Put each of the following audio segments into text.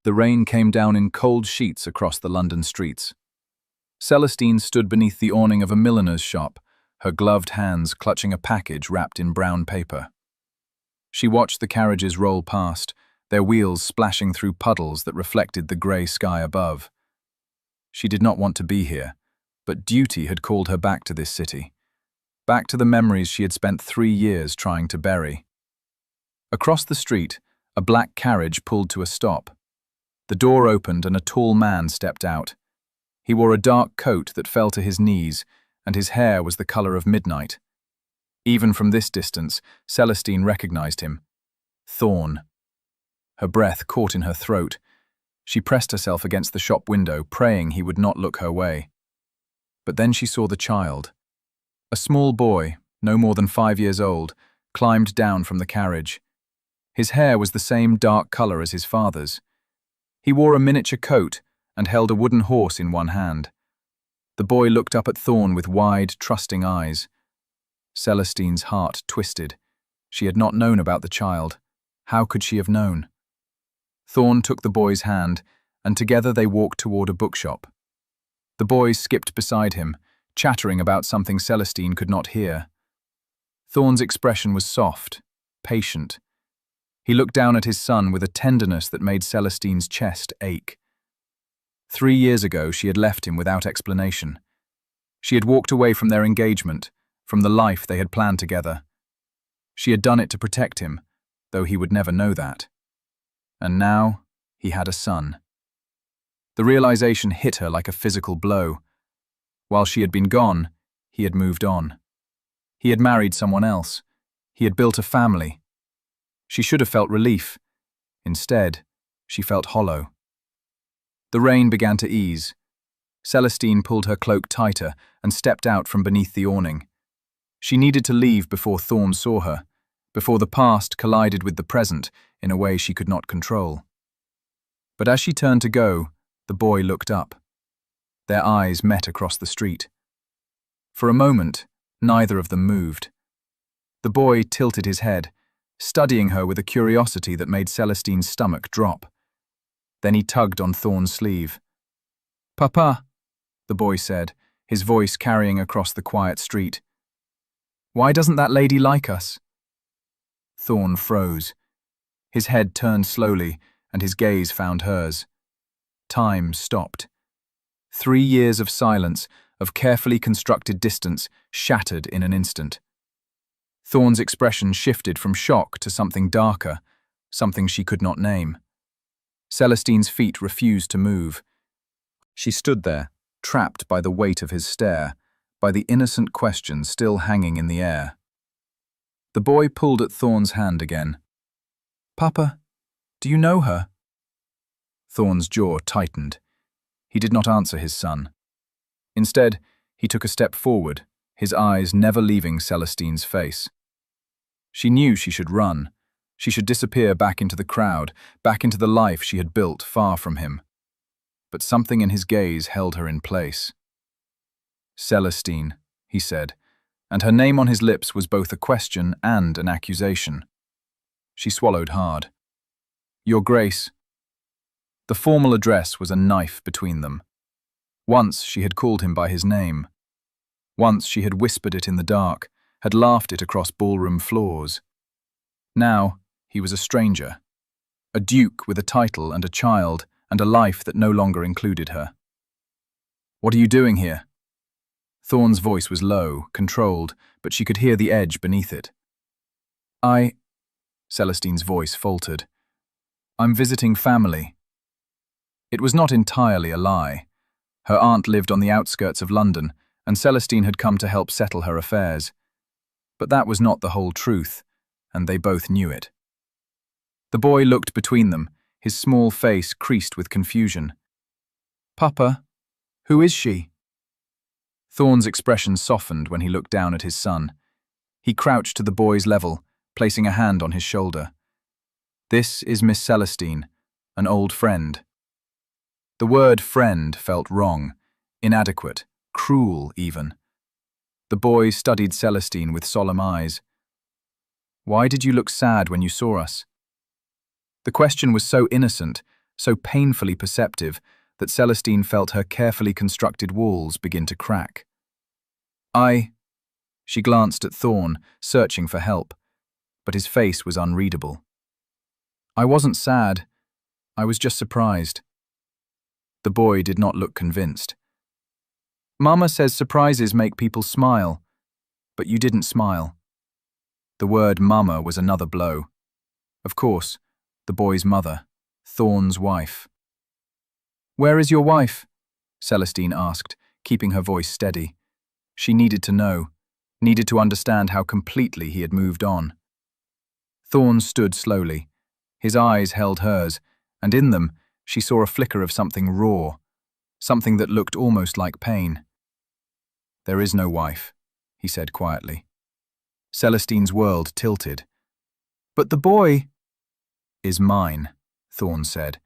The rain came down in cold sheets across the London streets. Celestine stood beneath the awning of a milliner's shop, her gloved hands clutching a package wrapped in brown paper. She watched the carriages roll past, their wheels splashing through puddles that reflected the grey sky above. She did not want to be here, but duty had called her back to this city, back to the memories she had spent 3 years trying to bury. Across the street, a black carriage pulled to a stop. The door opened and a tall man stepped out. He wore a dark coat that fell to his knees, and his hair was the color of midnight. Even from this distance, Celestine recognized him. Thorn. Her breath caught in her throat. She pressed herself against the shop window, praying he would not look her way. But then she saw the child. A small boy, no more than 5 years old, climbed down from the carriage. His hair was the same dark color as his father's. He wore a miniature coat and held a wooden horse in one hand. The boy looked up at Thorn with wide, trusting eyes. Celestine's heart twisted. She had not known about the child. How could she have known? Thorn took the boy's hand, and together they walked toward a bookshop. The boy skipped beside him, chattering about something Celestine could not hear. Thorn's expression was soft, patient. He looked down at his son with a tenderness that made Celestine's chest ache. 3 years ago, she had left him without explanation. She had walked away from their engagement, from the life they had planned together. She had done it to protect him, though he would never know that. And now, he had a son. The realization hit her like a physical blow. While she had been gone, he had moved on. He had married someone else. He had built a family. She should have felt relief. Instead, she felt hollow. The rain began to ease. Celestine pulled her cloak tighter and stepped out from beneath the awning. She needed to leave before Thorn saw her, before the past collided with the present in a way she could not control. But as she turned to go, the boy looked up. Their eyes met across the street. For a moment, neither of them moved. The boy tilted his head, studying her with a curiosity that made Celestine's stomach drop. Then he tugged on Thorn's sleeve. "Papa," the boy said, his voice carrying across the quiet street. "Why doesn't that lady like us?" Thorn froze. His head turned slowly, and his gaze found hers. Time stopped. 3 years of silence, of carefully constructed distance, shattered in an instant. Thorn's expression shifted from shock to something darker, something she could not name. Celestine's feet refused to move. She stood there, trapped by the weight of his stare, by the innocent question still hanging in the air. The boy pulled at Thorn's hand again. "Papa, do you know her?" Thorn's jaw tightened. He did not answer his son. Instead, he took a step forward, his eyes never leaving Celestine's face. She knew she should run. She should disappear back into the crowd, back into the life she had built far from him. But something in his gaze held her in place. "Celestine," he said, and her name on his lips was both a question and an accusation. She swallowed hard. "Your Grace." The formal address was a knife between them. Once she had called him by his name. Once she had whispered it in the dark, had laughed it across ballroom floors. Now he was a stranger, a duke with a title and a child and a life that no longer included her. "What are you doing here?" Thorn's voice was low, controlled, but she could hear the edge beneath it. Celestine's voice faltered. "I'm visiting family." It was not entirely a lie. Her aunt lived on the outskirts of London, and Celestine had come to help settle her affairs. But that was not the whole truth, and they both knew it. The boy looked between them, his small face creased with confusion. "Papa, who is she?" Thorn's expression softened when he looked down at his son. He crouched to the boy's level, placing a hand on his shoulder. "This is Miss Celestine, an old friend." The word friend felt wrong, inadequate, cruel even. The boy studied Celestine with solemn eyes. "Why did you look sad when you saw us?" The question was so innocent, so painfully perceptive that Celestine felt her carefully constructed walls begin to crack. She glanced at Thorn, searching for help, but his face was unreadable. I wasn't sad, I was just surprised. The boy did not look convinced. Mama says surprises make people smile, but you didn't smile. The word mama was another blow. Of course, the boy's mother, Thorn's wife. Where is your wife? Celestine asked, keeping her voice steady. She needed to know, needed to understand how completely he had moved on. Thorn stood slowly. His eyes held hers, and in them she saw a flicker of something raw, something that looked almost like pain. There is no wife, he said quietly. Celestine's world tilted. But the boy is mine, Thorn said.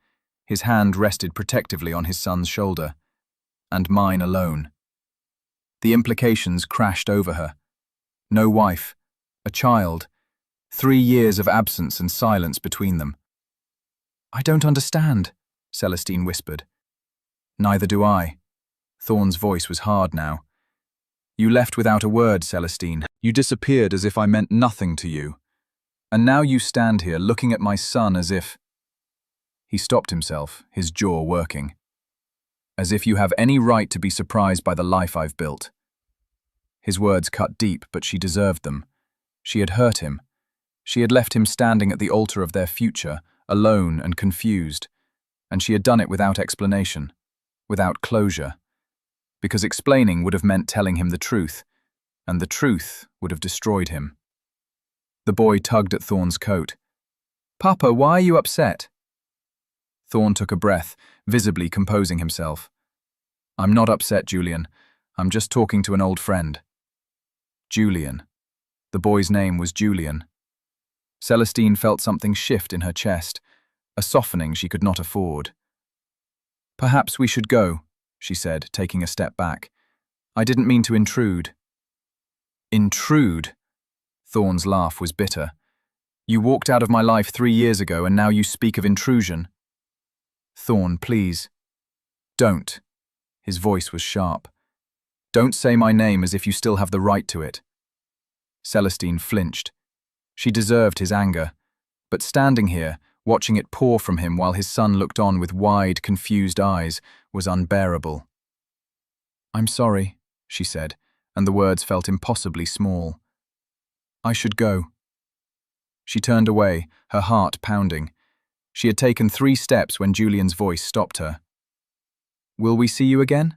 His hand rested protectively on his son's shoulder. And mine alone. The implications crashed over her. No wife, a child, 3 years of absence and silence between them. I don't understand, Celestine whispered. Neither do I. Thorn's voice was hard now. You left without a word, Celestine. You disappeared as if I meant nothing to you. And now you stand here looking at my son as if... He stopped himself, his jaw working. As if you have any right to be surprised by the life I've built. His words cut deep, but she deserved them. She had hurt him. She had left him standing at the altar of their future, alone and confused. And she had done it without explanation, without closure. Because explaining would have meant telling him the truth, and the truth would have destroyed him. The boy tugged at Thorn's coat. Papa, why are you upset? Thorn took a breath, visibly composing himself. I'm not upset, Julian. I'm just talking to an old friend. Julian. The boy's name was Julian. Celestine felt something shift in her chest, a softening she could not afford. Perhaps we should go, she said, taking a step back. I didn't mean to intrude. Intrude? Thorn's laugh was bitter. You walked out of my life 3 years ago and now you speak of intrusion. Thorn, please. Don't. His voice was sharp. Don't say my name as if you still have the right to it. Celestine flinched. She deserved his anger, but standing here, watching it pour from him while his son looked on with wide, confused eyes, was unbearable. I'm sorry, she said, and the words felt impossibly small. I should go. She turned away, her heart pounding. She had taken 3 steps when Julian's voice stopped her. Will we see you again?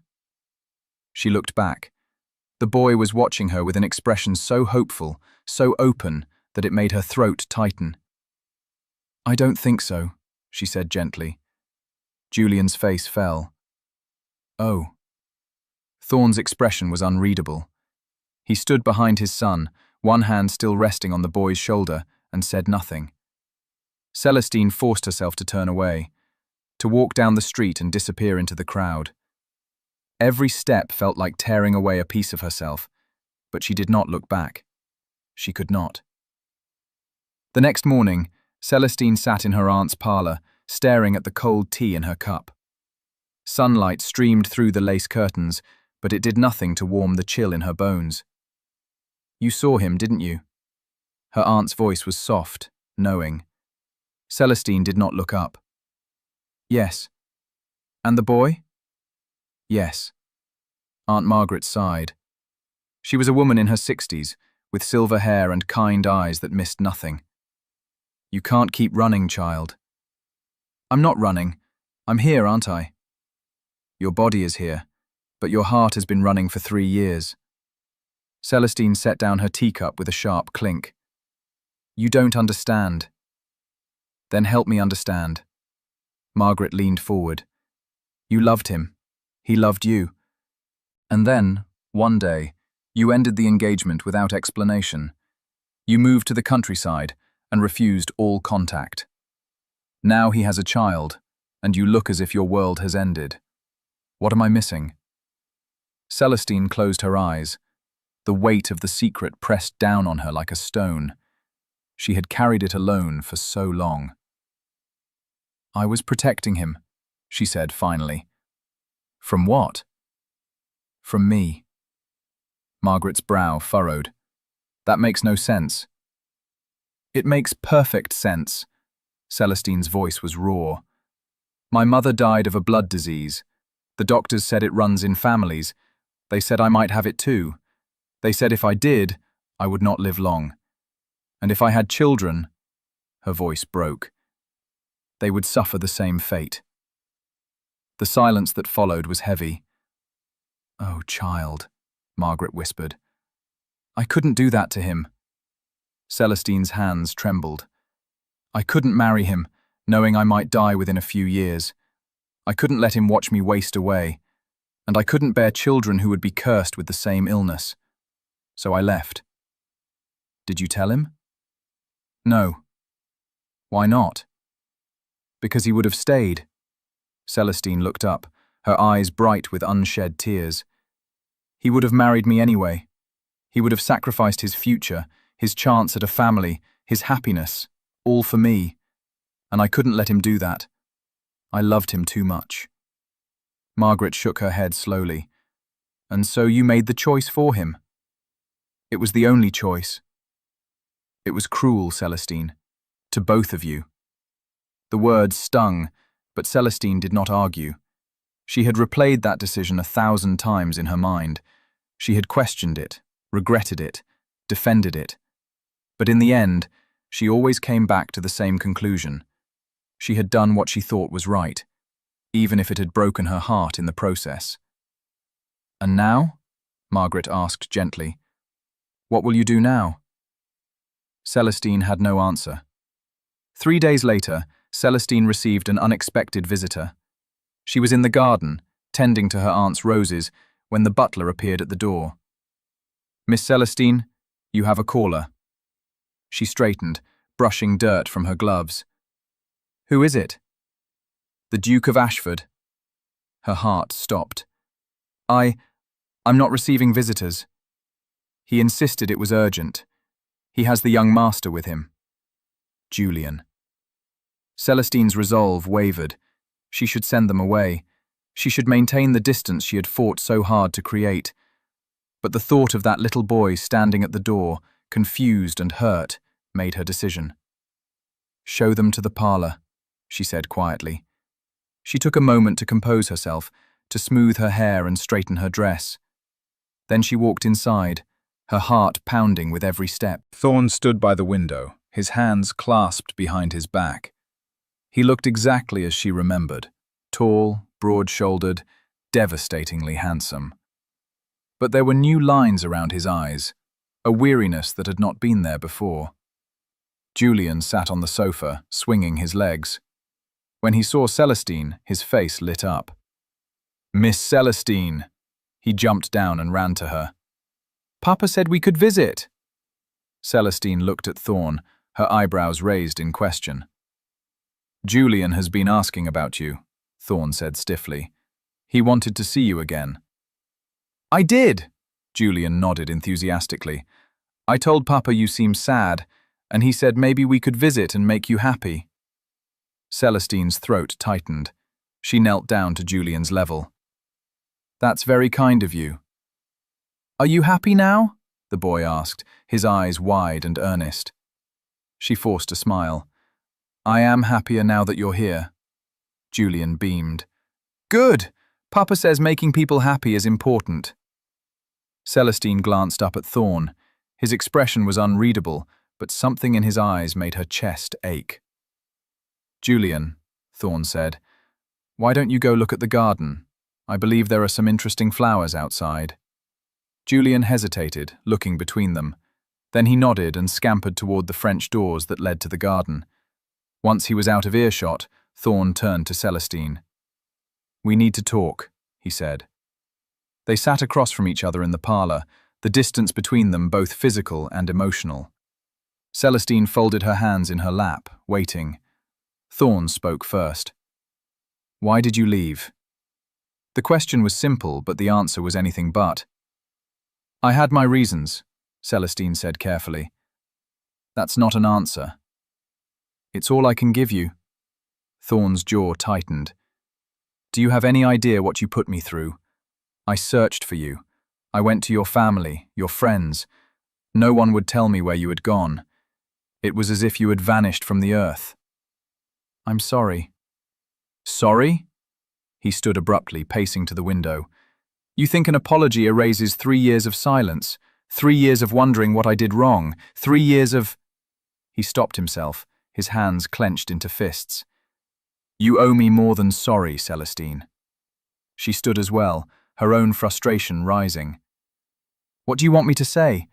She looked back. The boy was watching her with an expression so hopeful, so open, that it made her throat tighten. I don't think so, she said gently. Julian's face fell. Oh. Thorn's expression was unreadable. He stood behind his son, one hand still resting on the boy's shoulder, and said nothing. Celestine forced herself to turn away, to walk down the street and disappear into the crowd. Every step felt like tearing away a piece of herself, but she did not look back. She could not. The next morning, Celestine sat in her aunt's parlour, staring at the cold tea in her cup. Sunlight streamed through the lace curtains, but it did nothing to warm the chill in her bones. You saw him, didn't you? Her aunt's voice was soft, knowing. Celestine did not look up. Yes. And the boy? Yes. Aunt Margaret sighed. She was a woman in her 60s, with silver hair and kind eyes that missed nothing. You can't keep running, child. I'm not running. I'm here, aren't I? Your body is here, but your heart has been running for 3 years. Celestine set down her teacup with a sharp clink. You don't understand. Then help me understand. Margaret leaned forward. You loved him. He loved you. And then, one day, you ended the engagement without explanation. You moved to the countryside and refused all contact. Now he has a child, and you look as if your world has ended. What am I missing? Celestine closed her eyes. The weight of the secret pressed down on her like a stone. She had carried it alone for so long. I was protecting him, she said finally. From what? From me. Margaret's brow furrowed. That makes no sense. It makes perfect sense. Celestine's voice was raw. My mother died of a blood disease. The doctors said it runs in families. They said I might have it too. They said if I did, I would not live long. And if I had children, her voice broke, they would suffer the same fate. The silence that followed was heavy. Oh, child, Margaret whispered. I couldn't do that to him. Celestine's hands trembled. I couldn't marry him, knowing I might die within a few years. I couldn't let him watch me waste away, and I couldn't bear children who would be cursed with the same illness. So I left. Did you tell him? No. Why not? Because he would have stayed. Celestine looked up, her eyes bright with unshed tears. He would have married me anyway. He would have sacrificed his future, his chance at a family, his happiness, all for me. And I couldn't let him do that. I loved him too much. Margaret shook her head slowly. And so you made the choice for him? It was the only choice. It was cruel, Celestine. To both of you. The words stung, but Celestine did not argue. She had replayed that decision 1,000 times in her mind. She had questioned it, regretted it, defended it. But in the end, she always came back to the same conclusion. She had done what she thought was right, even if it had broken her heart in the process. And now? Margaret asked gently. What will you do now? Celestine had no answer. 3 days later, Celestine received an unexpected visitor. She was in the garden, tending to her aunt's roses, when the butler appeared at the door. Miss Celestine, you have a caller. She straightened, brushing dirt from her gloves. Who is it? The Duke of Ashford. Her heart stopped. I'm not receiving visitors. He insisted it was urgent. He has the young master with him. Julian. Celestine's resolve wavered. She should send them away. She should maintain the distance she had fought so hard to create. But the thought of that little boy standing at the door, confused and hurt, made her decision. Show them to the parlour, she said quietly. She took a moment to compose herself, to smooth her hair and straighten her dress. Then she walked inside, her heart pounding with every step. Thorne stood by the window, his hands clasped behind his back. He looked exactly as she remembered, tall, broad-shouldered, devastatingly handsome. But there were new lines around his eyes, a weariness that had not been there before. Julian sat on the sofa, swinging his legs. When he saw Celestine, his face lit up. Miss Celestine! He jumped down and ran to her. Papa said we could visit. Celestine looked at Thorne, her eyebrows raised in question. Julian has been asking about you, Thorne said stiffly. He wanted to see you again. I did, Julian nodded enthusiastically. I told Papa you seemed sad, and he said maybe we could visit and make you happy. Celestine's throat tightened. She knelt down to Julian's level. That's very kind of you. Are you happy now? The boy asked, his eyes wide and earnest. She forced a smile. I am happier now that you're here. Julian beamed. Good! Papa says making people happy is important. Celestine glanced up at Thorne. His expression was unreadable, but something in his eyes made her chest ache. Julian, Thorne said, why don't you go look at the garden? I believe there are some interesting flowers outside. Julian hesitated, looking between them. Then he nodded and scampered toward the French doors that led to the garden. Once he was out of earshot, Thorne turned to Celestine. We need to talk, he said. They sat across from each other in the parlour, the distance between them both physical and emotional. Celestine folded her hands in her lap, waiting. Thorne spoke first. Why did you leave? The question was simple, but the answer was anything but. I had my reasons, Celestine said carefully. That's not an answer. It's all I can give you. Thorn's jaw tightened. Do you have any idea what you put me through? I searched for you. I went to your family, your friends. No one would tell me where you had gone. It was as if you had vanished from the earth. I'm sorry. Sorry? He stood abruptly, pacing to the window. You think an apology erases 3 years of silence, 3 years of wondering what I did wrong, 3 years of... He stopped himself, his hands clenched into fists. You owe me more than sorry, Celestine. She stood as well, her own frustration rising. What do you want me to say?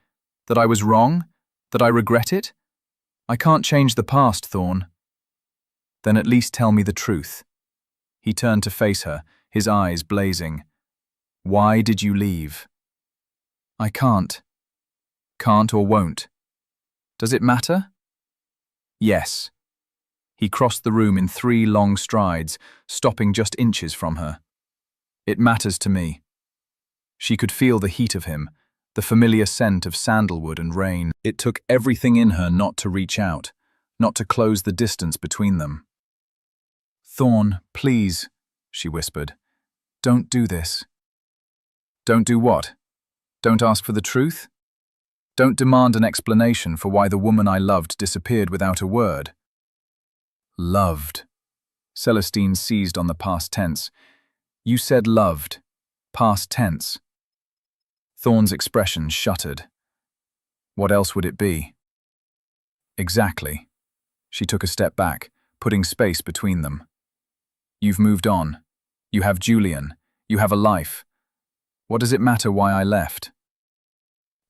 That I was wrong? That I regret it? I can't change the past, Thorn. Then at least tell me the truth. He turned to face her, his eyes blazing. Why did you leave? I can't. Can't or won't. Does it matter? Yes. He crossed the room in 3 long strides, stopping just inches from her. It matters to me. She could feel the heat of him, the familiar scent of sandalwood and rain. It took everything in her not to reach out, not to close the distance between them. Thorn, please, she whispered. Don't do this. Don't do what? Don't ask for the truth? Don't demand an explanation for why the woman I loved disappeared without a word. Loved. Celestine seized on the past tense. You said loved. Past tense. Thorn's expression shuttered. What else would it be? Exactly. She took a step back, putting space between them. You've moved on. You have Julian. You have a life. What does it matter why I left?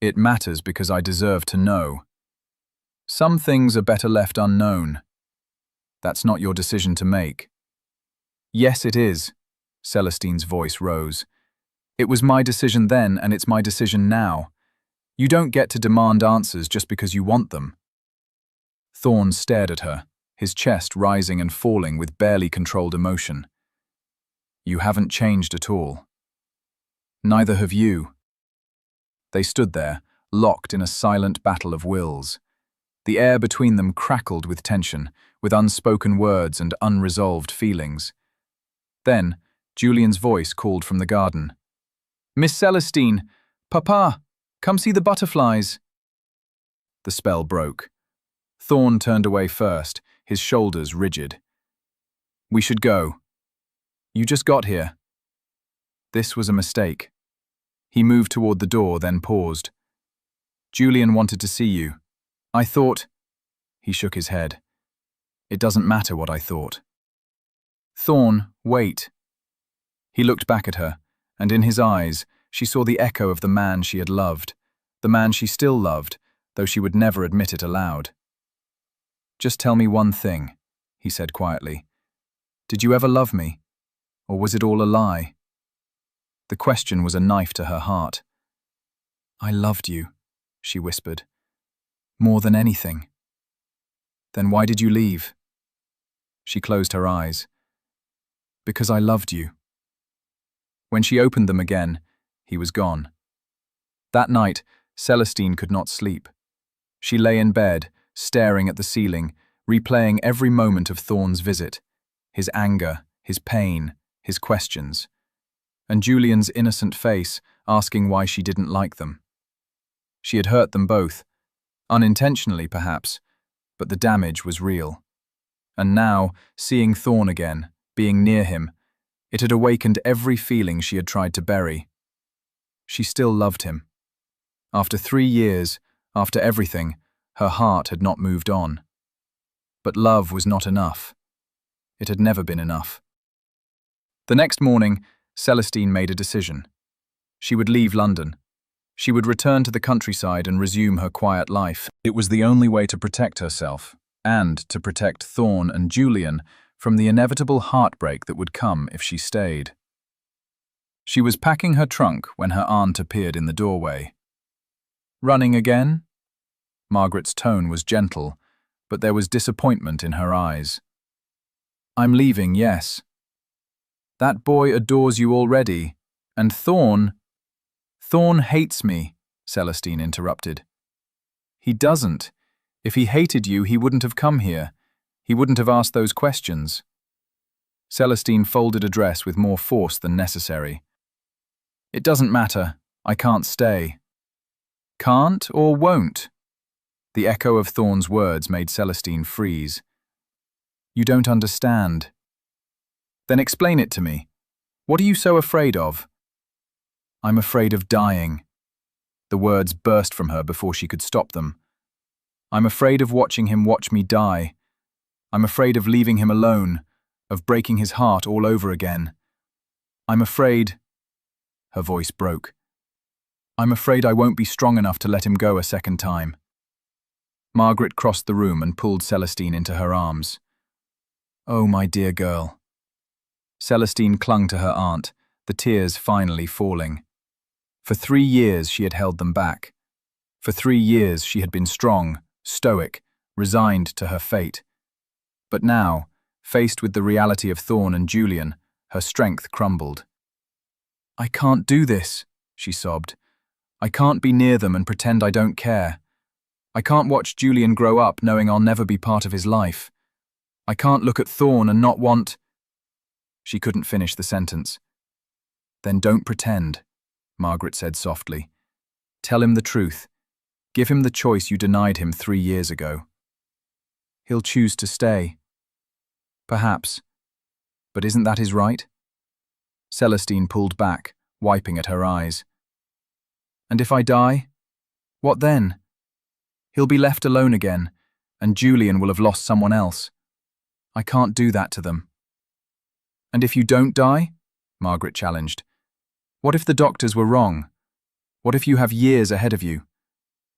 It matters because I deserve to know. Some things are better left unknown. That's not your decision to make. Yes, it is. Celestine's voice rose. It was my decision then, and it's my decision now. You don't get to demand answers just because you want them. Thorn stared at her, his chest rising and falling with barely controlled emotion. You haven't changed at all. Neither have you. They stood there, locked in a silent battle of wills. The air between them crackled with tension, with unspoken words and unresolved feelings. Then, Julian's voice called from the garden. Miss Celestine, Papa, come see the butterflies. The spell broke. Thorn turned away first, his shoulders rigid. We should go. You just got here. This was a mistake. He moved toward the door, then paused. Julian wanted to see you. I thought... He shook his head. It doesn't matter what I thought. Thorn, wait. He looked back at her, and in his eyes, she saw the echo of the man she had loved, the man she still loved, though she would never admit it aloud. Just tell me one thing, he said quietly. Did you ever love me? Or was it all a lie? The question was a knife to her heart. I loved you, she whispered. More than anything. Then why did you leave? She closed her eyes. Because I loved you. When she opened them again, he was gone. That night, Celestine could not sleep. She lay in bed, staring at the ceiling, replaying every moment of Thorn's visit, his anger, his pain, his questions, and Julian's innocent face asking why she didn't like them. She had hurt them both, unintentionally perhaps, but the damage was real. And now, seeing Thorn again, being near him, it had awakened every feeling she had tried to bury. She still loved him. After 3 years, after everything, her heart had not moved on. But love was not enough. It had never been enough. The next morning, Celestine made a decision. She would leave London. She would return to the countryside and resume her quiet life. It was the only way to protect herself, and to protect Thorn and Julian from the inevitable heartbreak that would come if she stayed. She was packing her trunk when her aunt appeared in the doorway. Running again? Margaret's tone was gentle, but there was disappointment in her eyes. I'm leaving, yes. That boy adores you already, and Thorn hates me, Celestine interrupted. He doesn't. If he hated you, he wouldn't have come here. He wouldn't have asked those questions. Celestine folded a dress with more force than necessary. It doesn't matter. I can't stay. Can't or won't? The echo of Thorn's words made Celestine freeze. You don't understand. Then explain it to me. What are you so afraid of? I'm afraid of dying. The words burst from her before she could stop them. I'm afraid of watching him watch me die. I'm afraid of leaving him alone, of breaking his heart all over again. I'm afraid... Her voice broke. I'm afraid I won't be strong enough to let him go a second time. Margaret crossed the room and pulled Celestine into her arms. Oh, my dear girl. Celestine clung to her aunt, the tears finally falling. For 3 years she had held them back. For 3 years she had been strong, stoic, resigned to her fate. But now, faced with the reality of Thorn and Julian, her strength crumbled. I can't do this, she sobbed. I can't be near them and pretend I don't care. I can't watch Julian grow up knowing I'll never be part of his life. I can't look at Thorn and not want... She couldn't finish the sentence. Then don't pretend, Margaret said softly. Tell him the truth. Give him the choice you denied him 3 years ago. He'll choose to stay. Perhaps. But isn't that his right? Celestine pulled back, wiping at her eyes. And if I die? What then? He'll be left alone again, and Julian will have lost someone else. I can't do that to them. And if you don't die? Margaret challenged. What if the doctors were wrong? What if you have years ahead of you?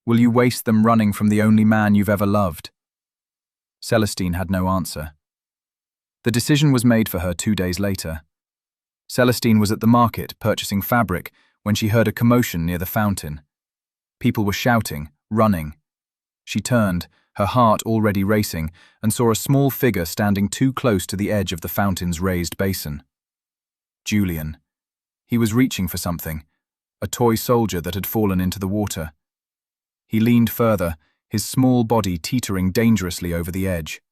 Will you waste them running from the only man you've ever loved? Celestine had no answer. The decision was made for her 2 days later. Celestine was at the market purchasing fabric when she heard a commotion near the fountain. People were shouting, running. She turned, her heart already racing, and saw a small figure standing too close to the edge of the fountain's raised basin. Julian. He was reaching for something, a toy soldier that had fallen into the water. He leaned further, his small body teetering dangerously over the edge.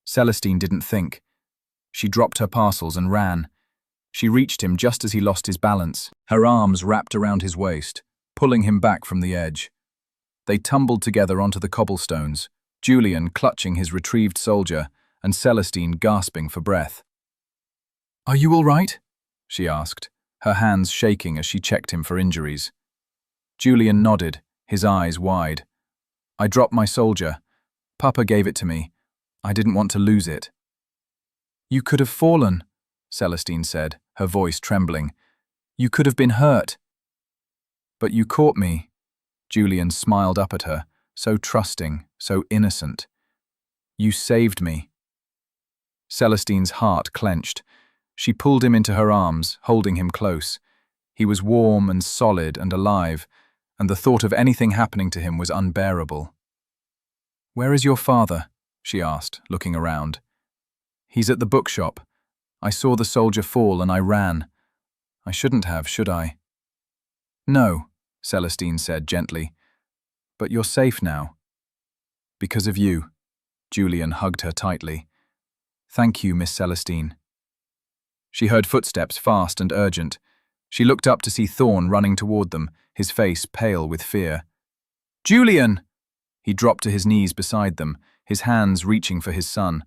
Celestine didn't think. She dropped her parcels and ran. She reached him just as he lost his balance, her arms wrapped around his waist, pulling him back from the edge. They tumbled together onto the cobblestones, Julian clutching his retrieved soldier and Celestine gasping for breath. Are you all right? She asked, her hands shaking as she checked him for injuries. Julian nodded, his eyes wide. I dropped my soldier. Papa gave it to me. I didn't want to lose it. You could have fallen, Celestine said, her voice trembling. You could have been hurt. But you caught me. Julian smiled up at her, so trusting, so innocent. You saved me. Celestine's heart clenched. She pulled him into her arms, holding him close. He was warm and solid and alive, and the thought of anything happening to him was unbearable. Where is your father? She asked, looking around. He's at the bookshop. I saw the soldier fall and I ran. I shouldn't have, should I? No, Celestine said gently. But you're safe now. Because of you. Julian hugged her tightly. Thank you, Miss Celestine. She heard footsteps fast and urgent. She looked up to see Thorn running toward them, his face pale with fear. Julian! He dropped to his knees beside them, his hands reaching for his son.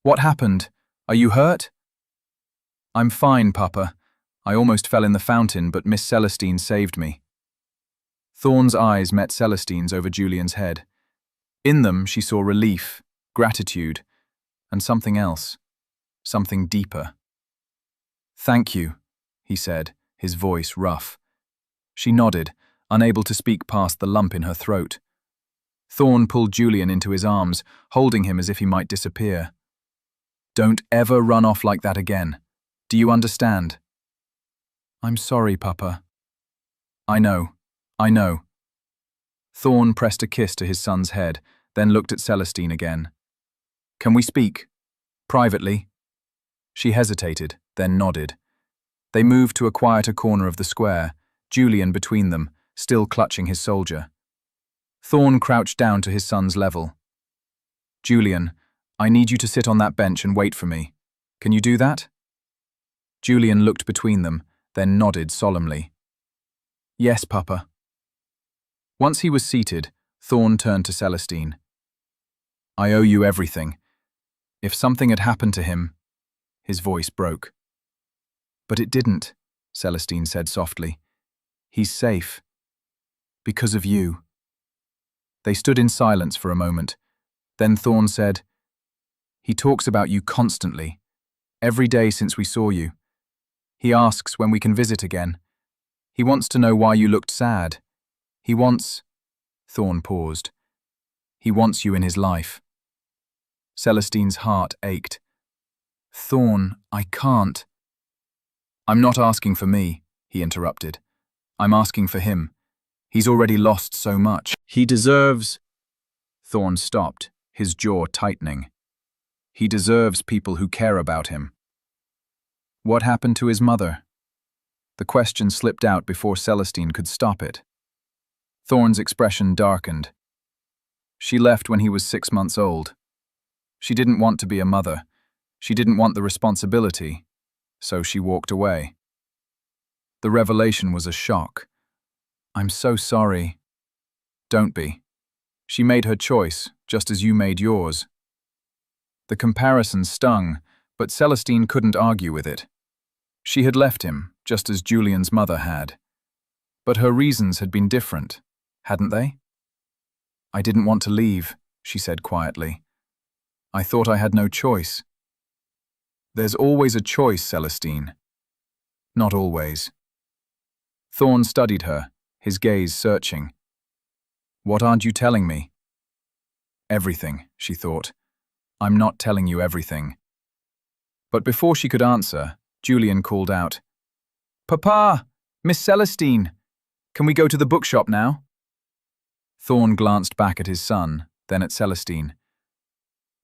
What happened? Are you hurt? I'm fine, Papa. I almost fell in the fountain, but Miss Celestine saved me. Thorn's eyes met Celestine's over Julian's head. In them she saw relief, gratitude, and something else, something deeper. Thank you, he said, his voice rough. She nodded, unable to speak past the lump in her throat. Thorn pulled Julian into his arms, holding him as if he might disappear. Don't ever run off like that again. Do you understand? I'm sorry, Papa. I know. Thorn pressed a kiss to his son's head, then looked at Celestine again. Can we speak? Privately? She hesitated, then nodded. They moved to a quieter corner of the square, Julian between them, still clutching his soldier. Thorn crouched down to his son's level. Julian, I need you to sit on that bench and wait for me. Can you do that? Julian looked between them, then nodded solemnly. Yes, Papa. Once he was seated, Thorn turned to Celestine. I owe you everything. If something had happened to him, his voice broke. But it didn't, Celestine said softly. He's safe. Because of you. They stood in silence for a moment. Then Thorn said, He talks about you constantly, every day since we saw you. He asks when we can visit again. He wants to know why you looked sad. He wants... Thorn paused. He wants you in his life. Celestine's heart ached. Thorn, I can't. I'm not asking for me, he interrupted. I'm asking for him. He's already lost so much. He deserves... Thorn stopped, his jaw tightening. He deserves people who care about him. What happened to his mother? The question slipped out before Celestine could stop it. Thorn's expression darkened. She left when he was 6 months old. She didn't want to be a mother. She didn't want the responsibility, so she walked away. The revelation was a shock. I'm so sorry. Don't be. She made her choice, just as you made yours. The comparison stung, but Celestine couldn't argue with it. She had left him, just as Julian's mother had. But her reasons had been different, hadn't they? I didn't want to leave, she said quietly. I thought I had no choice. There's always a choice, Celestine. Not always. Thorn studied her, his gaze searching. What aren't you telling me? Everything, she thought. I'm not telling you everything. But before she could answer, Julian called out, Papa! Miss Celestine! Can we go to the bookshop now? Thorn glanced back at his son, then at Celestine.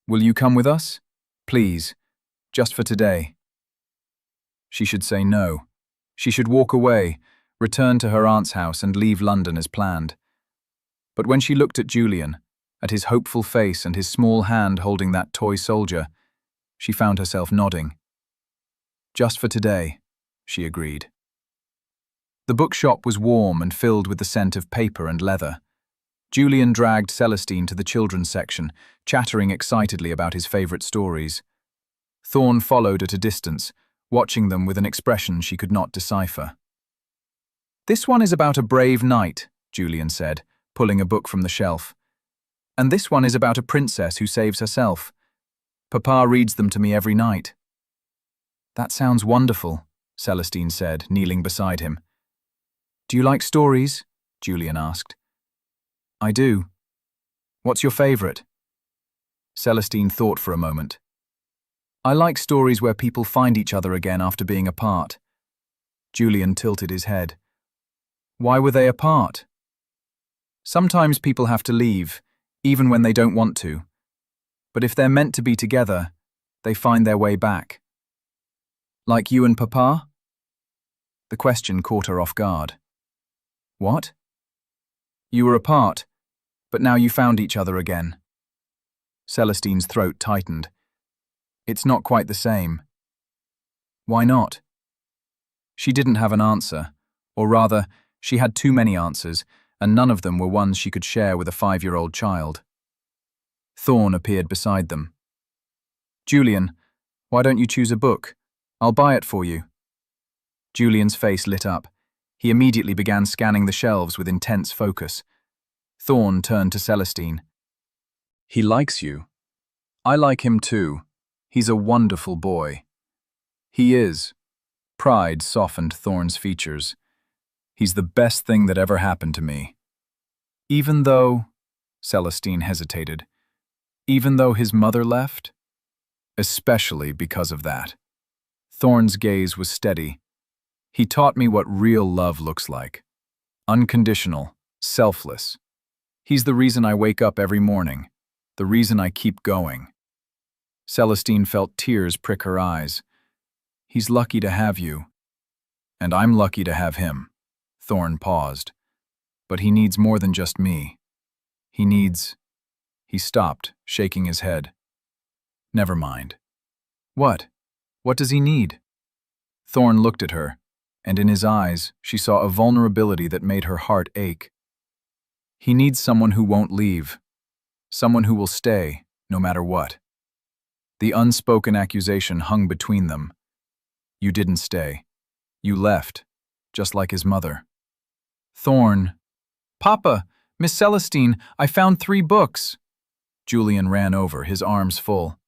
Will you come with us? Please, just for today. She should say no. She should walk away, return to her aunt's house and leave London as planned. But when she looked at Julian, at his hopeful face and his small hand holding that toy soldier, she found herself nodding. Just for today, she agreed. The bookshop was warm and filled with the scent of paper and leather. Julian dragged Celestine to the children's section, chattering excitedly about his favorite stories. Thorn followed at a distance, watching them with an expression she could not decipher. This one is about a brave knight, Julian said, pulling a book from the shelf. And this one is about a princess who saves herself. Papa reads them to me every night. That sounds wonderful, Celestine said, kneeling beside him. Do you like stories? Julian asked. I do. What's your favorite? Celestine thought for a moment. I like stories where people find each other again after being apart. Julian tilted his head. Why were they apart? Sometimes people have to leave, even when they don't want to. But if they're meant to be together, they find their way back. Like you and Papa? The question caught her off guard. What? You were apart, but now you found each other again. Celestine's throat tightened. It's not quite the same. Why not? She didn't have an answer, or rather, she had too many answers, and none of them were ones she could share with a 5-year-old child. Thorn appeared beside them. Julian, why don't you choose a book? I'll buy it for you. Julian's face lit up. He immediately began scanning the shelves with intense focus. Thorn turned to Celestine. He likes you. I like him too. He's a wonderful boy. He is. Pride softened Thorn's features. He's the best thing that ever happened to me. Even though, Celestine hesitated, even though his mother left? Especially because of that. Thorn's gaze was steady. He taught me what real love looks like. Unconditional, selfless. He's the reason I wake up every morning, the reason I keep going. Celestine felt tears prick her eyes. He's lucky to have you. And I'm lucky to have him. Thorn paused. But he needs more than just me. He needs... He stopped, shaking his head. Never mind. What? What does he need? Thorn looked at her, and in his eyes she saw a vulnerability that made her heart ache. He needs someone who won't leave, someone who will stay, no matter what. The unspoken accusation hung between them. You didn't stay. You left, just like his mother. Thorn. Papa, Miss Celestine, I found 3 books. Julian ran over, his arms full.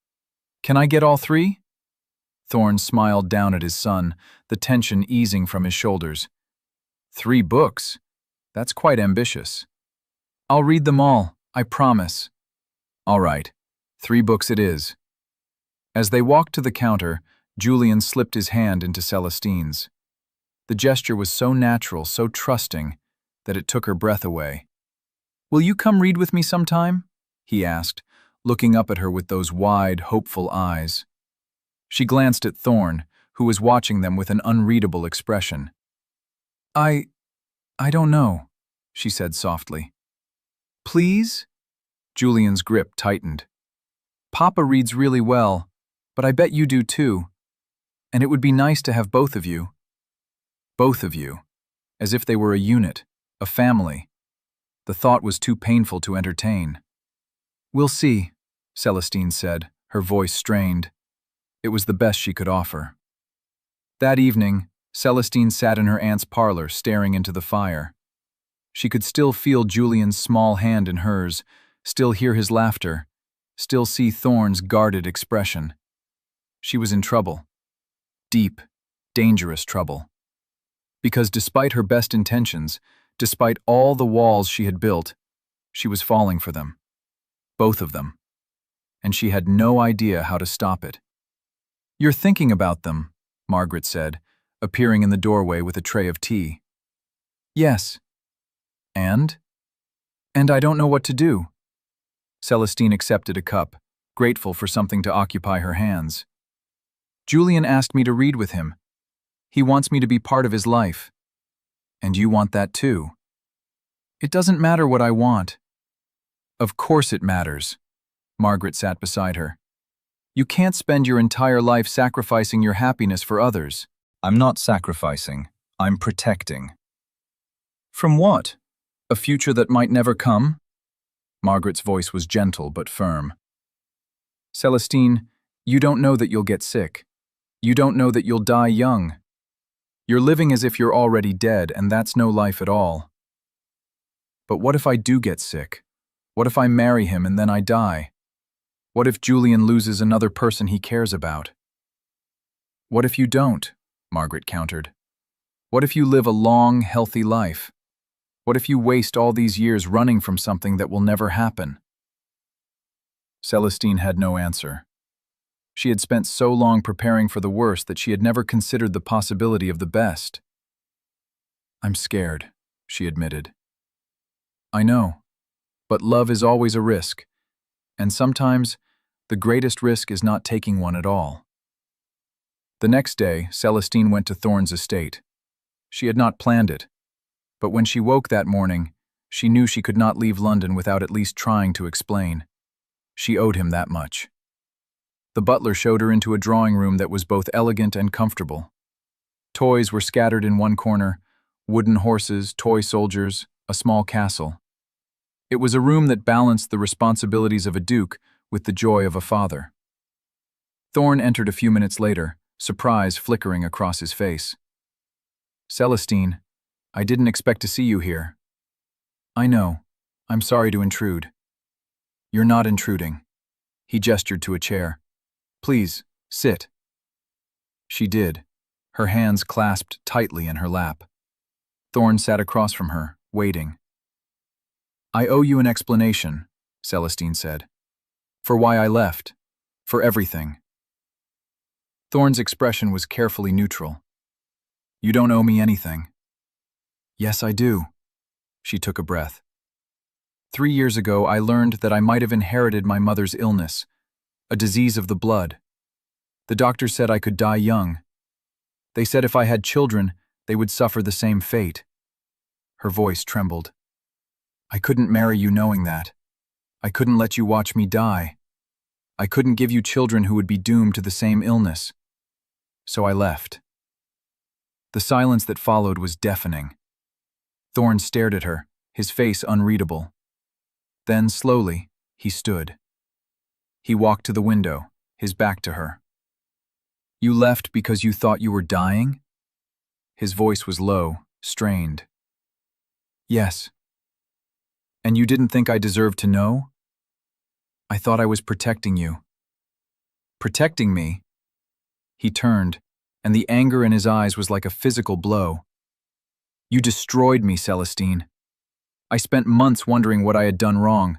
Can I get all 3? Thorn smiled down at his son, the tension easing from his shoulders. 3 books? That's quite ambitious. I'll read them all, I promise. All right, 3 books it is. As they walked to the counter, Julian slipped his hand into Celestine's. The gesture was so natural, so trusting, that it took her breath away. Will you come read with me sometime? He asked, looking up at her with those wide, hopeful eyes. She glanced at Thorn, who was watching them with an unreadable expression. I don't know, she said softly. Please? Julian's grip tightened. Papa reads really well, but I bet you do too. And it would be nice to have both of you. Both of you. As if they were a unit, a family. The thought was too painful to entertain. We'll see, Celestine said, her voice strained. It was the best she could offer. That evening, Celestine sat in her aunt's parlor, staring into the fire. She could still feel Julian's small hand in hers, still hear his laughter, still see Thorn's guarded expression. She was in trouble. Deep, dangerous trouble. Because despite her best intentions, despite all the walls she had built, she was falling for them. Both of them. And she had no idea how to stop it. You're thinking about them, Margaret said, appearing in the doorway with a tray of tea. Yes. And? And I don't know what to do. Celestine accepted a cup, grateful for something to occupy her hands. Julian asked me to read with him. He wants me to be part of his life. And you want that too. It doesn't matter what I want. Of course it matters. Margaret sat beside her. You can't spend your entire life sacrificing your happiness for others. I'm not sacrificing. I'm protecting. From what? A future that might never come? Margaret's voice was gentle but firm. Celestine, you don't know that you'll get sick. You don't know that you'll die young. You're living as if you're already dead, and that's no life at all. But what if I do get sick? What if I marry him and then I die? What if Julian loses another person he cares about? What if you don't? Margaret countered. What if you live a long, healthy life? What if you waste all these years running from something that will never happen? Celestine had no answer. She had spent so long preparing for the worst that she had never considered the possibility of the best. I'm scared, she admitted. I know, but love is always a risk, and sometimes the greatest risk is not taking one at all. The next day, Celestine went to Thorn's estate. She had not planned it, but when she woke that morning, she knew she could not leave London without at least trying to explain. She owed him that much. The butler showed her into a drawing room that was both elegant and comfortable. Toys were scattered in one corner, wooden horses, toy soldiers, a small castle. It was a room that balanced the responsibilities of a duke with the joy of a father. Thorn entered a few minutes later, surprise flickering across his face. Celestine, I didn't expect to see you here. I know. I'm sorry to intrude. You're not intruding. He gestured to a chair. Please, sit. She did, her hands clasped tightly in her lap. Thorn sat across from her, waiting. I owe you an explanation, Celestine said. For why I left. For everything. Thorn's expression was carefully neutral. You don't owe me anything. Yes, I do. She took a breath. 3 years ago, I learned that I might have inherited my mother's illness, a disease of the blood. The doctor said I could die young. They said if I had children, they would suffer the same fate. Her voice trembled. I couldn't marry you knowing that. I couldn't let you watch me die. I couldn't give you children who would be doomed to the same illness. So I left. The silence that followed was deafening. Thorne stared at her, his face unreadable. Then, slowly, he stood. He walked to the window, his back to her. You left because you thought you were dying? His voice was low, strained. Yes. And you didn't think I deserved to know? I thought I was protecting you. Protecting me? He turned, and the anger in his eyes was like a physical blow. You destroyed me, Celestine. I spent months wondering what I had done wrong.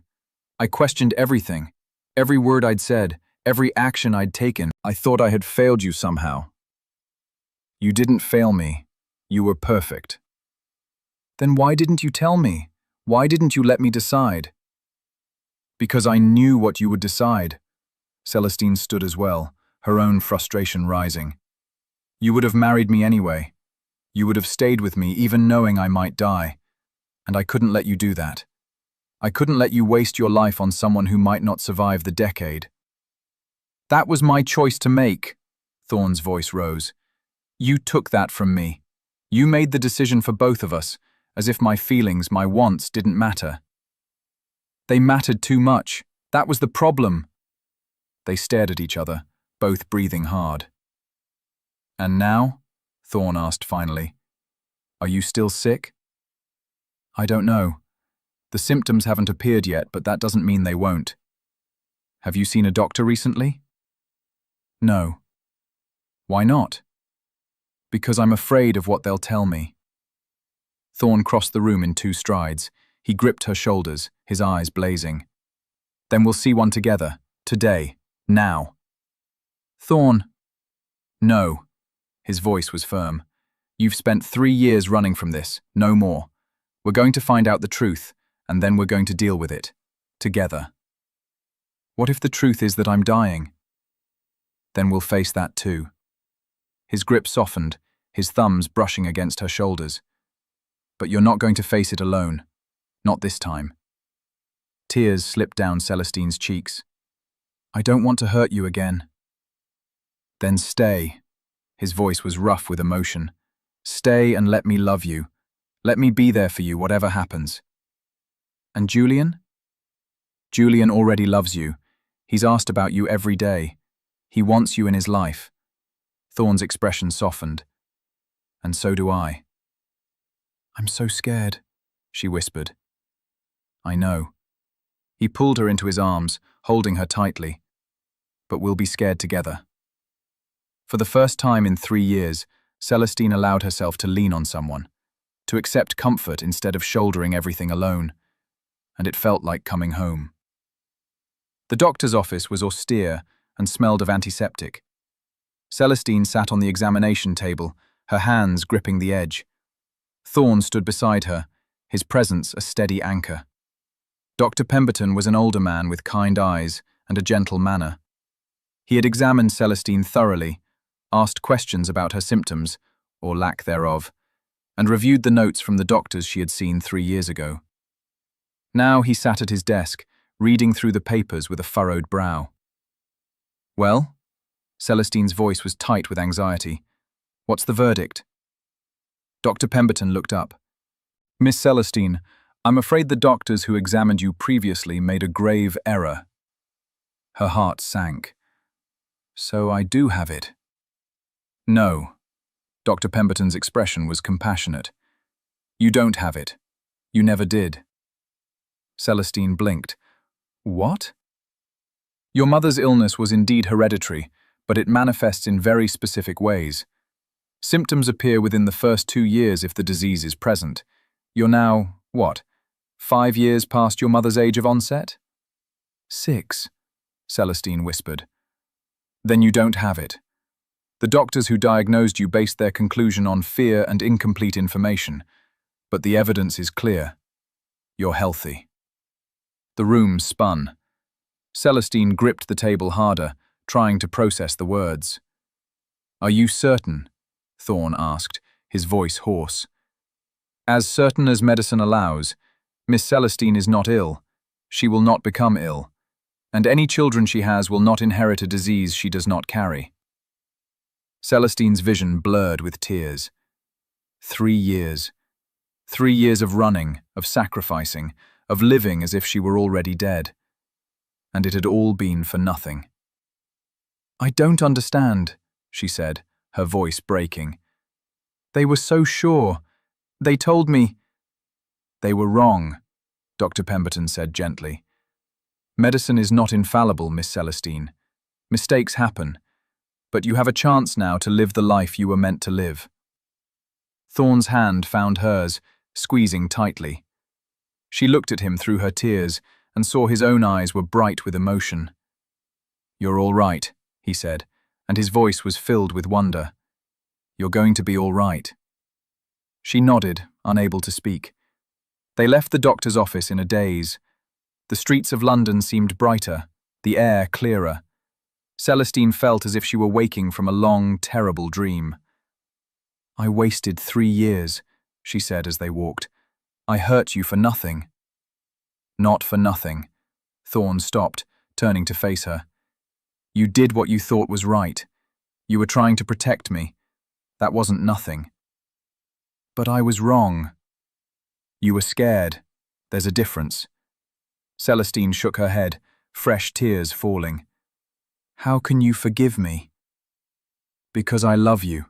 I questioned everything, every word I'd said, every action I'd taken. I thought I had failed you somehow. You didn't fail me. You were perfect. Then why didn't you tell me? Why didn't you let me decide? Because I knew what you would decide. Celestine stood as well, her own frustration rising. You would have married me anyway. You would have stayed with me even knowing I might die. And I couldn't let you do that. I couldn't let you waste your life on someone who might not survive the decade. That was my choice to make, Thorne's voice rose. You took that from me. You made the decision for both of us, as if my feelings, my wants, didn't matter. They mattered too much. That was the problem. They stared at each other, both breathing hard. And now? Thorne asked finally. Are you still sick? I don't know. The symptoms haven't appeared yet, but that doesn't mean they won't. Have you seen a doctor recently? No. Why not? Because I'm afraid of what they'll tell me. Thorne crossed the room in 2 strides. He gripped her shoulders, his eyes blazing. Then we'll see one together. Today. Now. Thorne. No. His voice was firm. You've spent 3 years running from this, no more. We're going to find out the truth, and then we're going to deal with it. Together. What if the truth is that I'm dying? Then we'll face that too. His grip softened, his thumbs brushing against her shoulders. But you're not going to face it alone. Not this time. Tears slipped down Celestine's cheeks. I don't want to hurt you again. Then stay. His voice was rough with emotion. Stay and let me love you. Let me be there for you, whatever happens. And Julian? Julian already loves you. He's asked about you every day. He wants you in his life. Thorne's expression softened. And so do I. I'm so scared, she whispered. I know. He pulled her into his arms, holding her tightly. But we'll be scared together. For the first time in 3 years, Celestine allowed herself to lean on someone, to accept comfort instead of shouldering everything alone, and it felt like coming home. The doctor's office was austere and smelled of antiseptic. Celestine sat on the examination table, her hands gripping the edge. Thorne stood beside her, his presence a steady anchor. Dr. Pemberton was an older man with kind eyes and a gentle manner. He had examined Celestine thoroughly, asked questions about her symptoms, or lack thereof, and reviewed the notes from the doctors she had seen 3 years ago. Now he sat at his desk, reading through the papers with a furrowed brow. Well? Celestine's voice was tight with anxiety. What's the verdict? Dr. Pemberton looked up. Miss Celestine, I'm afraid the doctors who examined you previously made a grave error. Her heart sank. So I do have it. No. Dr. Pemberton's expression was compassionate. You don't have it. You never did. Celestine blinked. What? Your mother's illness was indeed hereditary, but it manifests in very specific ways. Symptoms appear within the first 2 years if the disease is present. You're now, what, 5 years past your mother's age of onset? 6, Celestine whispered. Then you don't have it. The doctors who diagnosed you based their conclusion on fear and incomplete information, but the evidence is clear. You're healthy. The room spun. Celestine gripped the table harder, trying to process the words. Are you certain? Thorne asked, his voice hoarse. As certain as medicine allows, Miss Celestine is not ill. She will not become ill. And any children she has will not inherit a disease she does not carry. Celestine's vision blurred with tears. 3 years. 3 years of running, of sacrificing, of living as if she were already dead. And it had all been for nothing. "I don't understand," she said, her voice breaking. "They were so sure. They told me—" "They were wrong," Dr. Pemberton said gently. "Medicine is not infallible, Miss Celestine. Mistakes happen. But you have a chance now to live the life you were meant to live." Thorne's hand found hers, squeezing tightly. She looked at him through her tears and saw his own eyes were bright with emotion. "You're all right," he said, and his voice was filled with wonder. "You're going to be all right." She nodded, unable to speak. They left the doctor's office in a daze. The streets of London seemed brighter, the air clearer. Celestine felt as if she were waking from a long, terrible dream. "I wasted 3 years," she said as they walked. "I hurt you for nothing." "Not for nothing." Thorne stopped, turning to face her. "You did what you thought was right. You were trying to protect me. That wasn't nothing." "But I was wrong." "You were scared. There's a difference." Celestine shook her head, fresh tears falling. "How can you forgive me?" "Because I love you."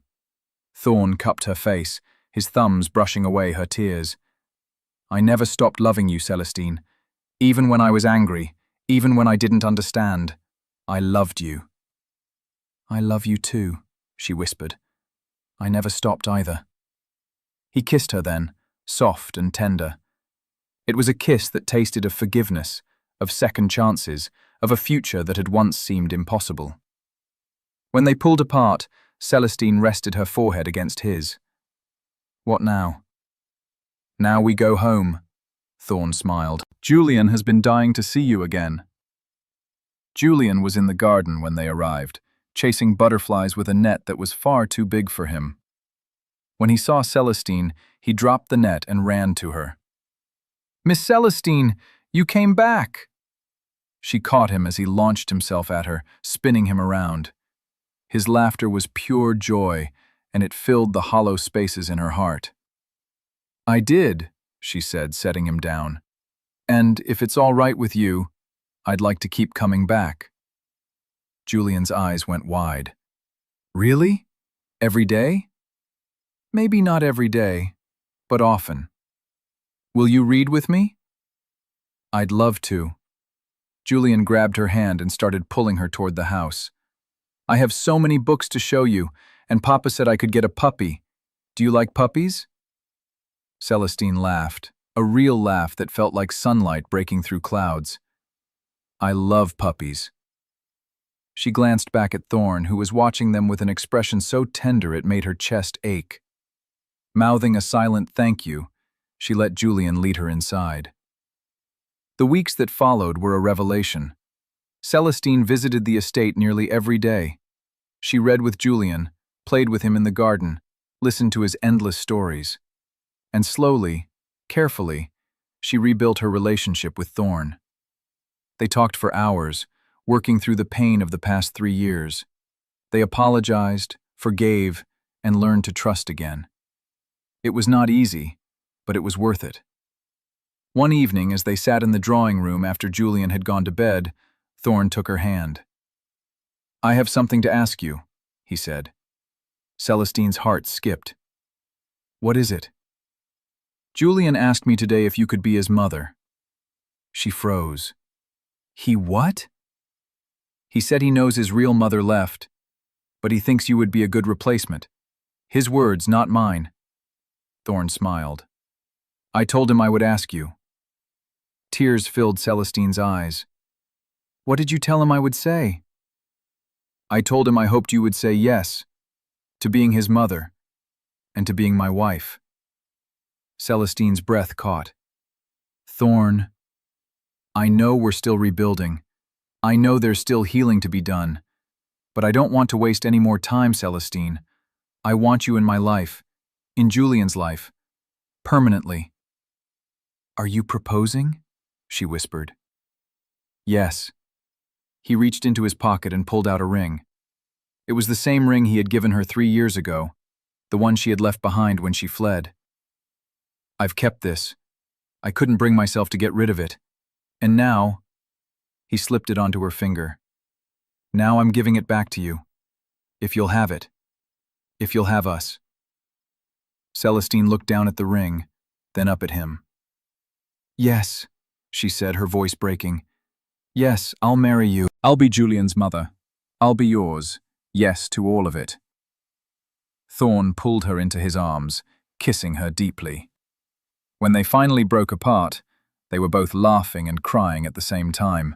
Thorne cupped her face, his thumbs brushing away her tears. "I never stopped loving you, Celestine. Even when I was angry, even when I didn't understand, I loved you." "I love you too," she whispered. "I never stopped either." He kissed her then, soft and tender. It was a kiss that tasted of forgiveness, of second chances, of a future that had once seemed impossible. When they pulled apart, Celestine rested her forehead against his. "What now?" "Now we go home," Thorne smiled. "Julian has been dying to see you again." Julian was in the garden when they arrived, chasing butterflies with a net that was far too big for him. When he saw Celestine, he dropped the net and ran to her. "Miss Celestine, you came back!" She caught him as he launched himself at her, spinning him around. His laughter was pure joy, and it filled the hollow spaces in her heart. "I did," she said, setting him down. "And if it's all right with you, I'd like to keep coming back." Julian's eyes went wide. "Really? Every day?" "Maybe not every day, but often." "Will you read with me?" "I'd love to." Julian grabbed her hand and started pulling her toward the house. "I have so many books to show you, and Papa said I could get a puppy. Do you like puppies?" Celestine laughed, a real laugh that felt like sunlight breaking through clouds. "I love puppies." She glanced back at Thorne, who was watching them with an expression so tender it made her chest ache. Mouthing a silent thank you, she let Julian lead her inside. The weeks that followed were a revelation. Celestine visited the estate nearly every day. She read with Julian, played with him in the garden, listened to his endless stories. And slowly, carefully, she rebuilt her relationship with Thorne. They talked for hours, working through the pain of the past 3 years. They apologized, forgave, and learned to trust again. It was not easy, but it was worth it. One evening, as they sat in the drawing room after Julian had gone to bed, Thorne took her hand. "I have something to ask you," he said. Celestine's heart skipped. "What is it?" "Julian asked me today if you could be his mother." She froze. "He what?" "He said he knows his real mother left, but he thinks you would be a good replacement. His words, not mine." Thorne smiled. "I told him I would ask you." Tears filled Celestine's eyes. "What did you tell him I would say?" "I told him I hoped you would say yes, to being his mother, and to being my wife." Celestine's breath caught. "Thorne, I know we're still rebuilding. I know there's still healing to be done. But I don't want to waste any more time, Celestine. I want you in my life, in Julian's life, permanently." "Are you proposing?" she whispered. "Yes." He reached into his pocket and pulled out a ring. It was the same ring he had given her 3 years ago, the one she had left behind when she fled. "I've kept this. I couldn't bring myself to get rid of it. And now," he slipped it onto her finger, "now I'm giving it back to you. If you'll have it. If you'll have us." Celestine looked down at the ring, then up at him. "Yes," she said, her voice breaking. "Yes, I'll marry you. I'll be Julian's mother. I'll be yours. Yes to all of it." Thorn pulled her into his arms, kissing her deeply. When they finally broke apart, they were both laughing and crying at the same time.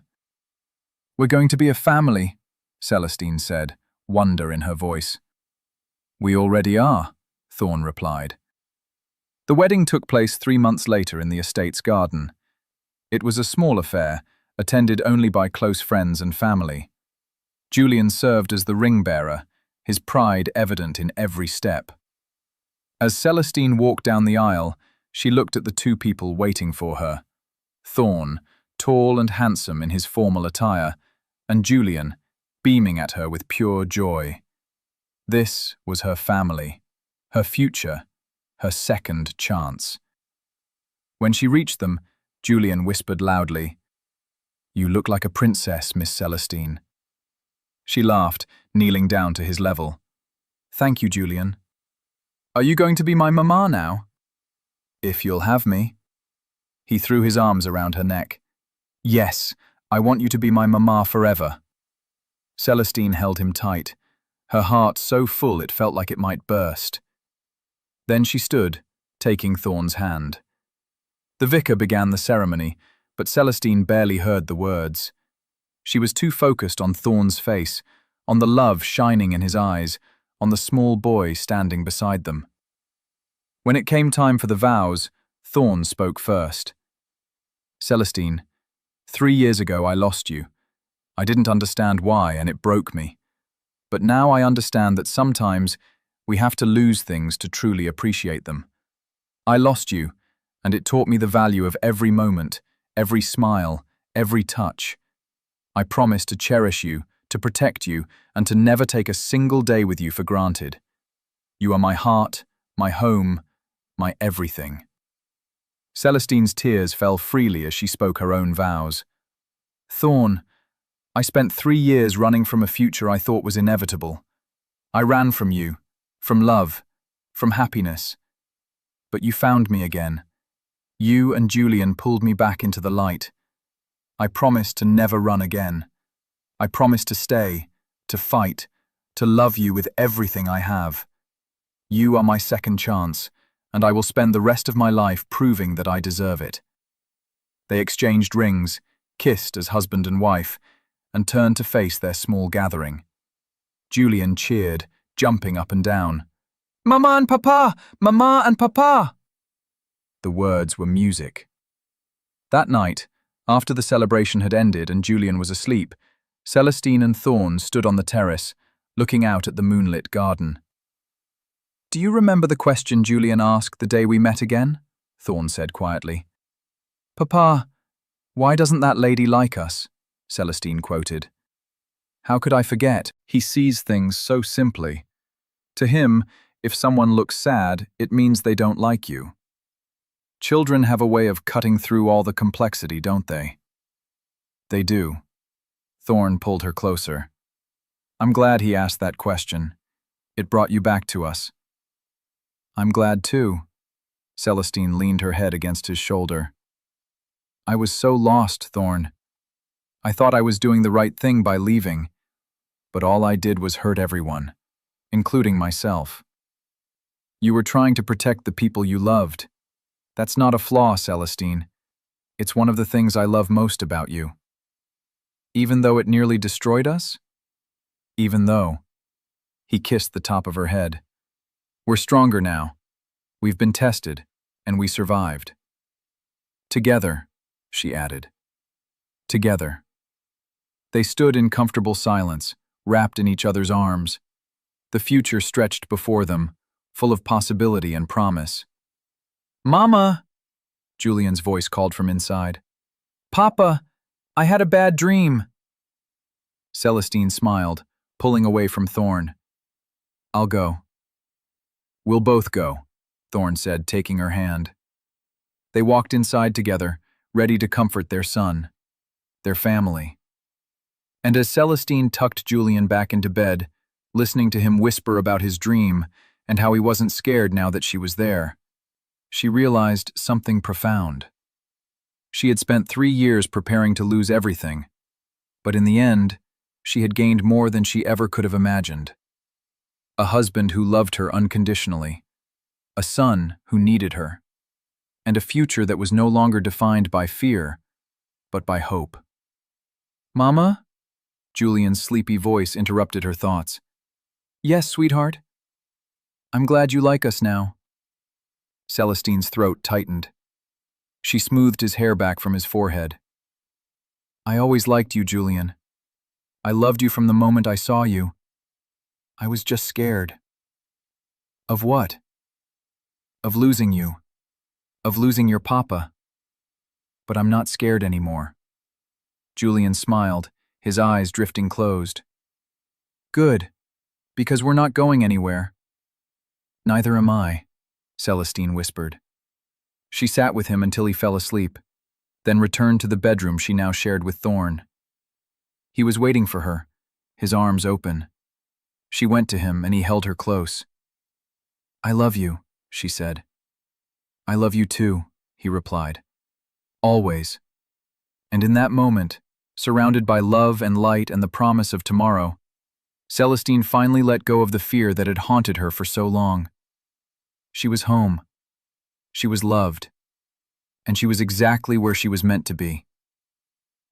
"We're going to be a family," Celestine said, wonder in her voice. "We already are," Thorn replied. The wedding took place 3 months later in the estate's garden. It was a small affair, attended only by close friends and family. Julian served as the ring-bearer, his pride evident in every step. As Celestine walked down the aisle, she looked at the two people waiting for her. Thorn, tall and handsome in his formal attire, and Julian, beaming at her with pure joy. This was her family, her future, her second chance. When she reached them, Julian whispered loudly, "You look like a princess, Miss Celestine." She laughed, kneeling down to his level. "Thank you, Julian. Are you going to be my mama now?" "If you'll have me." He threw his arms around her neck. "Yes, I want you to be my mama forever." Celestine held him tight, her heart so full it felt like it might burst. Then she stood, taking Thorn's hand. The vicar began the ceremony, but Celestine barely heard the words. She was too focused on Thorn's face, on the love shining in his eyes, on the small boy standing beside them. When it came time for the vows, Thorn spoke first. "Celestine, 3 years ago I lost you. I didn't understand why, and it broke me. But now I understand that sometimes we have to lose things to truly appreciate them. I lost you, and it taught me the value of every moment, every smile, every touch. I promise to cherish you, to protect you, and to never take a single day with you for granted. You are my heart, my home, my everything." Celestine's tears fell freely as she spoke her own vows. "Thorn, I spent 3 years running from a future I thought was inevitable. I ran from you, from love, from happiness. But you found me again. You and Julian pulled me back into the light. I promise to never run again. I promise to stay, to fight, to love you with everything I have. You are my second chance, and I will spend the rest of my life proving that I deserve it." They exchanged rings, kissed as husband and wife, and turned to face their small gathering. Julian cheered, jumping up and down. "Mama and Papa! Mama and Papa!" The words were music. That night, after the celebration had ended and Julian was asleep, Celestine and Thorn stood on the terrace, looking out at the moonlit garden. "Do you remember the question Julian asked the day we met again?" Thorn said quietly. "Papa, why doesn't that lady like us?" Celestine quoted. "How could I forget? He sees things so simply. To him, if someone looks sad, it means they don't like you. Children have a way of cutting through all the complexity, don't they?" "They do." Thorn pulled her closer. "I'm glad he asked that question. It brought you back to us." "I'm glad too." Celestine leaned her head against his shoulder. "I was so lost, Thorn. I thought I was doing the right thing by leaving, but all I did was hurt everyone, including myself. You were trying to protect the people you loved. That's not a flaw, Celestine. It's one of the things I love most about you. Even though it nearly destroyed us? Even though." He kissed the top of her head. "We're stronger now. We've been tested, and we survived. Together," she added. "Together." They stood in comfortable silence, wrapped in each other's arms. The future stretched before them, full of possibility and promise. "Mama!" Julian's voice called from inside. "Papa, I had a bad dream." Celestine smiled, pulling away from Thorn. "I'll go." "We'll both go," Thorn said, taking her hand. They walked inside together, ready to comfort their son, their family. And as Celestine tucked Julian back into bed, listening to him whisper about his dream and how he wasn't scared now that she was there, she realized something profound. She had spent 3 years preparing to lose everything, but in the end, she had gained more than she ever could have imagined. A husband who loved her unconditionally, a son who needed her, and a future that was no longer defined by fear, but by hope. "Mama?" Julian's sleepy voice interrupted her thoughts. "Yes, sweetheart?" "I'm glad you like us now." Celestine's throat tightened. She smoothed his hair back from his forehead. "I always liked you, Julian. I loved you from the moment I saw you. I was just scared." "Of what?" "Of losing you. Of losing your papa. But I'm not scared anymore." Julian smiled, his eyes drifting closed. "Good, because we're not going anywhere." "Neither am I," Celestine whispered. She sat with him until he fell asleep, then returned to the bedroom she now shared with Thorn. He was waiting for her, his arms open. She went to him and he held her close. "I love you," she said. "I love you too," he replied. "Always." And in that moment, surrounded by love and light and the promise of tomorrow, Celestine finally let go of the fear that had haunted her for so long. She was home. She was loved. And she was exactly where she was meant to be.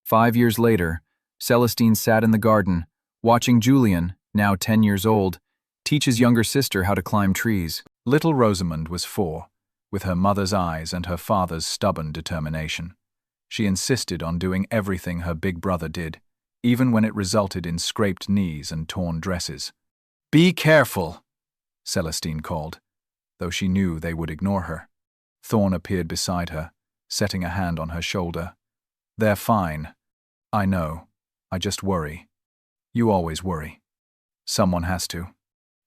5 years later, Celestine sat in the garden, watching Julian, now 10 years old, teach his younger sister how to climb trees. Little Rosamond was 4, with her mother's eyes and her father's stubborn determination. She insisted on doing everything her big brother did, even when it resulted in scraped knees and torn dresses. "Be careful," Celestine called, though she knew they would ignore her. Thorn appeared beside her, setting a hand on her shoulder. "They're fine. I know. I just worry. You always worry. Someone has to."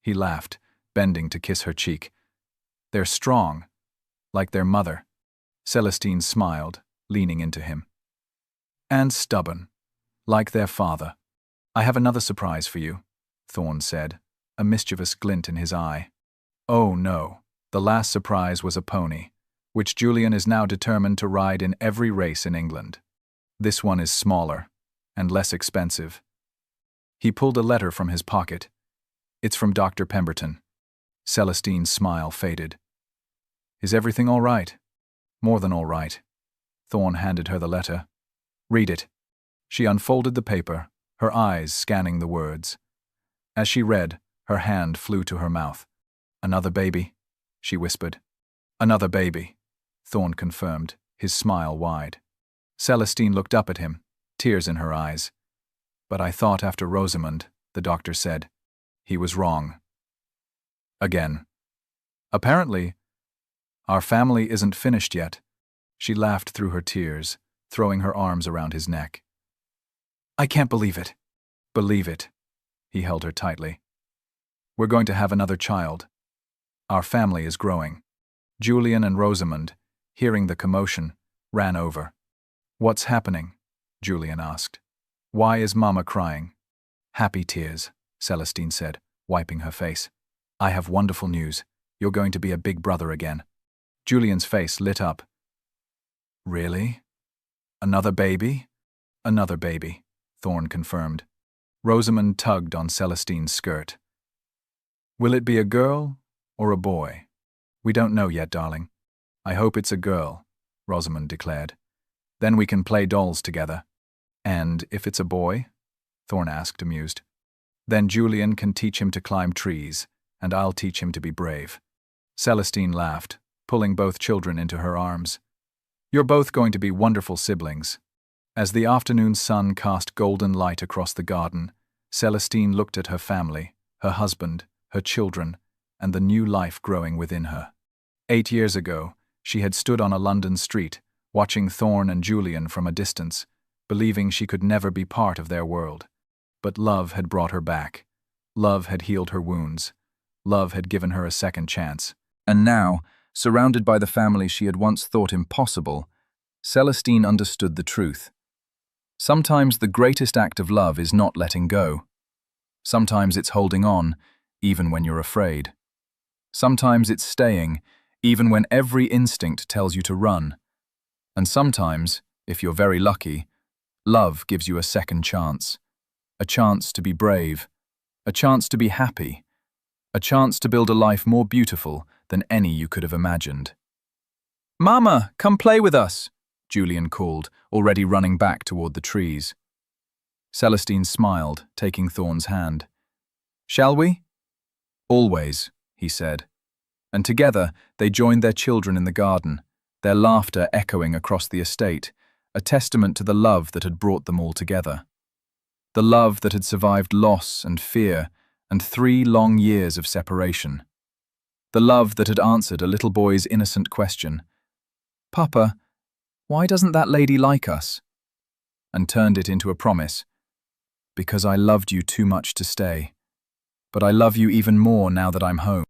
He laughed, bending to kiss her cheek. "They're strong, like their mother." Celestine smiled, leaning into him. "And stubborn, like their father." "I have another surprise for you," Thorn said, a mischievous glint in his eye. "Oh no, the last surprise was a pony, which Julian is now determined to ride in every race in England. This one is smaller and less expensive." He pulled a letter from his pocket. "It's from Dr. Pemberton." Celestine's smile faded. "Is everything all right?" "More than all right." Thorn handed her the letter. "Read it." She unfolded the paper, her eyes scanning the words. As she read, her hand flew to her mouth. "Another baby?" she whispered. "Another baby," Thorn confirmed, his smile wide. Celestine looked up at him, tears in her eyes. "But I thought after Rosamond," the doctor said. "He was wrong." Again. "Apparently, our family isn't finished yet." She laughed through her tears, throwing her arms around his neck. "I can't believe it." "Believe it." He held her tightly. "We're going to have another child. Our family is growing." Julian and Rosamond, hearing the commotion, ran over. "What's happening?" Julian asked. "Why is Mama crying?" "Happy tears," Celestine said, wiping her face. "I have wonderful news. You're going to be a big brother again." Julian's face lit up. "Really? Another baby?" "Another baby," Thorn confirmed. Rosamond tugged on Celestine's skirt. "Will it be a girl or a boy?" "We don't know yet, darling." "I hope it's a girl," Rosamond declared. "Then we can play dolls together." "And if it's a boy?" Thorn asked, amused. "Then Julian can teach him to climb trees, and I'll teach him to be brave." Celestine laughed, pulling both children into her arms. "You're both going to be wonderful siblings." As the afternoon sun cast golden light across the garden, Celestine looked at her family, her husband, her children, and the new life growing within her. 8 years ago, she had stood on a London street, watching Thorn and Julian from a distance, believing she could never be part of their world. But love had brought her back, Love had healed her wounds. Love had given her a second chance. And now, surrounded by the family she had once thought impossible, Celestine understood the truth. Sometimes the greatest act of love is not letting go. Sometimes it's holding on, even when you're afraid. Sometimes it's staying, even when every instinct tells you to run. And sometimes, if you're very lucky, love gives you a second chance. A chance to be brave. A chance to be happy. A chance to build a life more beautiful than any you could have imagined. "Mama, come play with us," Julian called, already running back toward the trees. Celestine smiled, taking Thorn's hand. "Shall we?" "Always," he said. And together they joined their children in the garden, their laughter echoing across the estate, a testament to the love that had brought them all together. The love that had survived loss and fear and 3 long years of separation. The love that had answered a little boy's innocent question, "Papa, why doesn't that lady like us?" and turned it into a promise, "Because I loved you too much to stay. But I love you even more now that I'm home."